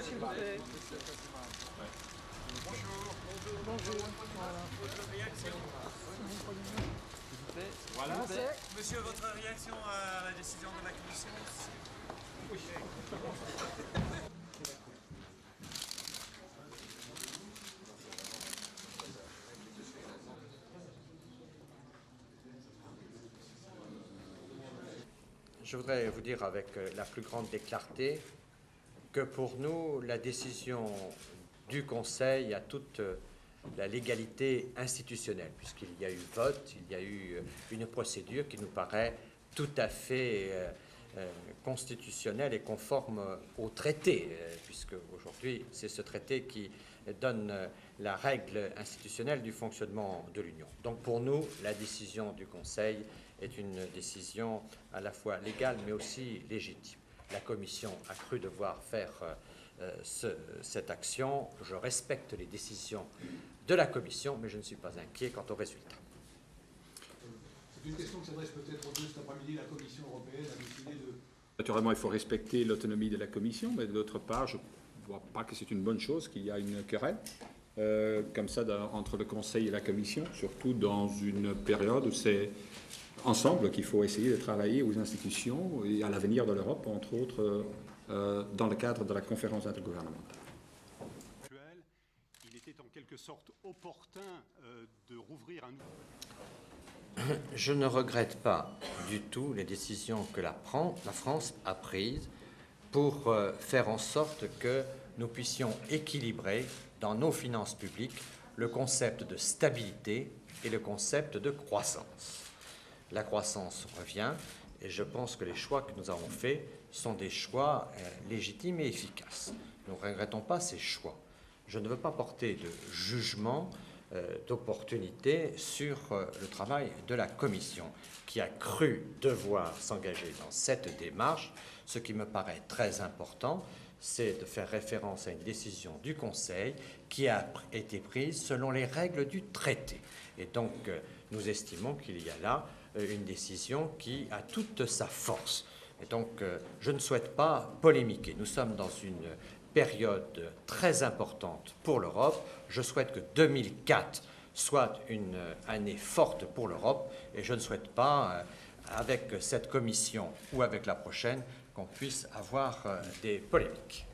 s'il vous plaît. Bonjour. Voilà. Monsieur, votre réaction à la décision de la Commission? Je voudrais vous dire avec la plus grande clarté que pour nous, la décision du Conseil a toute la légalité institutionnelle, puisqu'il y a eu vote, il y a eu une procédure qui nous paraît tout à fait constitutionnelle et conforme au traité, puisque aujourd'hui, c'est ce traité qui donne la règle institutionnelle du fonctionnement de l'Union. Donc pour nous, la décision du Conseil est une décision à la fois légale mais aussi légitime. La Commission a cru devoir faire cette action. Je respecte les décisions de la Commission, mais je ne suis pas inquiet quant au résultat. C'est une question qui s'adresse peut-être aux deux cet après-midi. La Commission européenne a décidé de... Naturellement, il faut respecter l'autonomie de la Commission, mais d'autre part, je ne vois pas que c'est une bonne chose qu'il y a une querelle comme ça entre le Conseil et la Commission, surtout dans une période où c'est ensemble qu'il faut essayer de travailler aux institutions et à l'avenir de l'Europe, entre autres dans le cadre de la conférence intergouvernementale. Il était en quelque sorte opportun de rouvrir un... Je ne regrette pas du tout les décisions que la France a prises pour faire en sorte que nous puissions équilibrer dans nos finances publiques le concept de stabilité et le concept de croissance. La croissance revient et je pense que les choix que nous avons faits sont des choix légitimes et efficaces. Nous ne regrettons pas ces choix. Je ne veux pas porter de jugement d'opportunité sur le travail de la Commission qui a cru devoir s'engager dans cette démarche. Ce qui me paraît très important, c'est de faire référence à une décision du Conseil qui a été prise selon les règles du traité. Et donc, nous estimons qu'il y a là une décision qui a toute sa force. Et donc, je ne souhaite pas polémiquer. Nous sommes dans une période très importante pour l'Europe. Je souhaite que 2004 soit une année forte pour l'Europe et je ne souhaite pas, avec cette commission ou avec la prochaine, qu'on puisse avoir des polémiques.